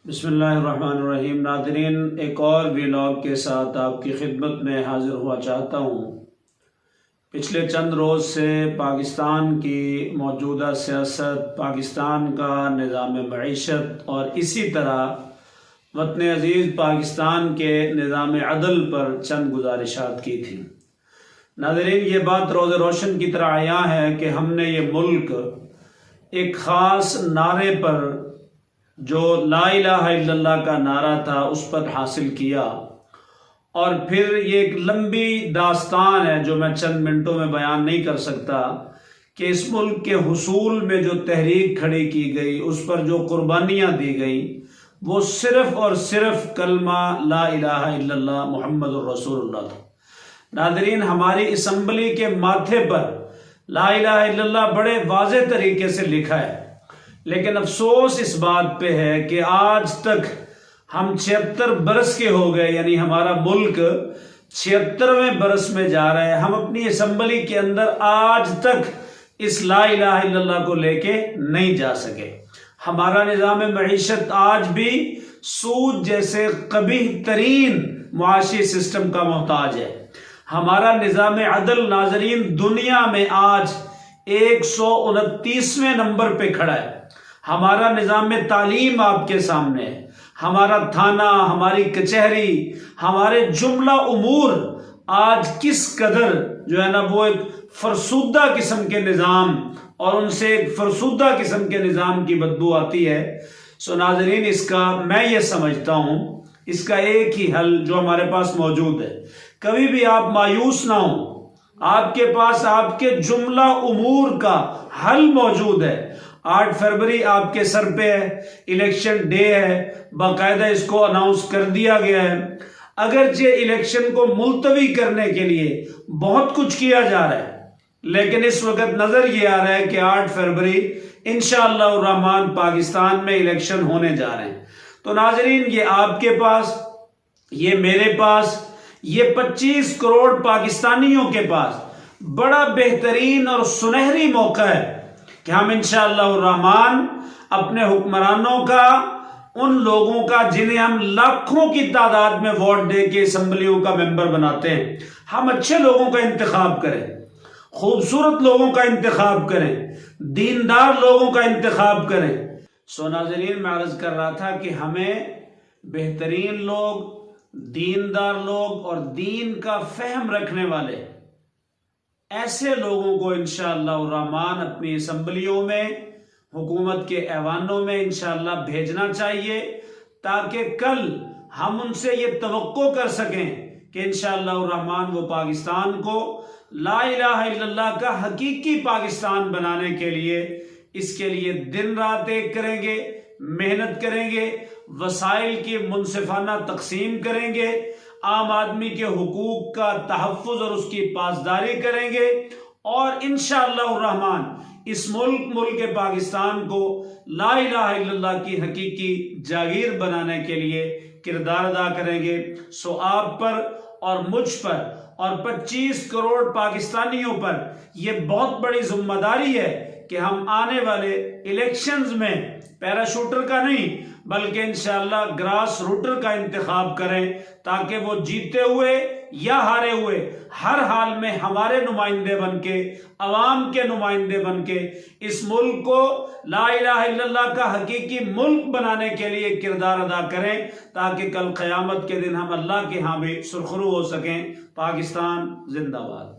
بسم اللہ الرحمن الرحیم۔ ناظرین، ایک اور ویلاگ کے ساتھ آپ کی خدمت میں حاضر ہوا چاہتا ہوں۔ پچھلے چند روز سے پاکستان کی موجودہ سیاست، پاکستان کا نظام معیشت اور اسی طرح وطن عزیز پاکستان کے نظام عدل پر چند گزارشات کی تھی۔ ناظرین، یہ بات روز روشن کی طرح عیاں ہے کہ ہم نے یہ ملک ایک خاص نعرے پر، جو لا الہ الا اللہ کا نعرہ تھا، اس پر حاصل کیا، اور پھر یہ ایک لمبی داستان ہے جو میں چند منٹوں میں بیان نہیں کر سکتا کہ اس ملک کے حصول میں جو تحریک کھڑی کی گئی، اس پر جو قربانیاں دی گئیں، وہ صرف اور صرف کلمہ لا الہ الا اللہ محمد الرسول اللہ تھا۔ ناظرین، ہماری اسمبلی کے ماتھے پر لا الہ الا اللہ بڑے واضح طریقے سے لکھا ہے، لیکن افسوس اس بات پہ ہے کہ آج تک ہم 76 برس کے ہو گئے، یعنی ہمارا ملک 76ویں برس میں جا رہے ہیں، ہم اپنی اسمبلی کے اندر آج تک اس لا الہ الا اللہ کو لے کے نہیں جا سکے۔ ہمارا نظام معیشت آج بھی سود جیسے قبیح ترین معاشی سسٹم کا محتاج ہے۔ ہمارا نظام عدل، ناظرین، دنیا میں آج 129ویں نمبر پہ کھڑا ہے۔ ہمارا نظام تعلیم آپ کے سامنے ہے، ہمارا تھانہ، ہماری کچہری، ہمارے جملہ امور آج کس قدر جو ہے نا وہ ایک فرسودہ قسم کے نظام، اور ان سے ایک فرسودہ قسم کے نظام کی بدبو آتی ہے۔ سو ناظرین، اس کا میں یہ سمجھتا ہوں، اس کا ایک ہی حل جو ہمارے پاس موجود ہے۔ کبھی بھی آپ مایوس نہ ہوں، آپ کے پاس آپ کے جملہ امور کا حل موجود ہے۔ 8 فروری آپ کے سر پہ ہے، الیکشن ڈے ہے، باقاعدہ اس کو اناؤنس کر دیا گیا ہے۔ اگرچہ الیکشن کو ملتوی کرنے کے لیے بہت کچھ کیا جا رہا ہے، لیکن اس وقت نظر یہ آ رہا ہے کہ 8 فروری انشاءاللہ الرحمن پاکستان میں الیکشن ہونے جا رہے ہیں۔ تو ناظرین، یہ آپ کے پاس، یہ میرے پاس، یہ 25 کروڑ پاکستانیوں کے پاس بڑا بہترین اور سنہری موقع ہے کہ ہم انشاءاللہ الرحمن اپنے حکمرانوں کا، ان لوگوں کا جنہیں ہم لاکھوں کی تعداد میں ووٹ دے کے اسمبلیوں کا ممبر بناتے ہیں، ہم اچھے لوگوں کا انتخاب کریں، خوبصورت لوگوں کا انتخاب کریں، دیندار لوگوں کا انتخاب کریں۔ سو ناظرین، میں عرض کر رہا تھا کہ ہمیں بہترین لوگ، دیندار لوگ اور دین کا فہم رکھنے والے ایسے لوگوں کو انشاءاللہ الرحمن اپنی اسمبلیوں میں، حکومت کے ایوانوں میں انشاءاللہ بھیجنا چاہیے، تاکہ کل ہم ان سے یہ توقع کر سکیں کہ انشاءاللہ الرحمن وہ پاکستان کو لا الہ الا اللہ کا حقیقی پاکستان بنانے کے لیے، اس کے لیے دن رات ایک کریں گے، محنت کریں گے، وسائل کی منصفانہ تقسیم کریں گے، عام آدمی کے حقوق کا تحفظ اور اس کی پاسداری کریں گے، اور انشاءاللہ الرحمن اس ملک پاکستان کو لا الہ الا اللہ کی حقیقی جاگیر بنانے کے لیے کردار ادا کریں گے۔ سو آپ پر اور مجھ پر اور 25 کروڑ پاکستانیوں پر یہ بہت بڑی ذمہ داری ہے کہ ہم آنے والے الیکشنز میں پیراشوٹر کا نہیں بلکہ انشاءاللہ گراس روٹر کا انتخاب کریں، تاکہ وہ جیتے ہوئے یا ہارے ہوئے ہر حال میں ہمارے نمائندے بن کے، عوام کے نمائندے بن کے اس ملک کو لا الہ الا اللہ کا حقیقی ملک بنانے کے لیے کردار ادا کریں، تاکہ کل قیامت کے دن ہم اللہ کے ہاں بھی سرخرو ہو سکیں۔ پاکستان زندہ باد۔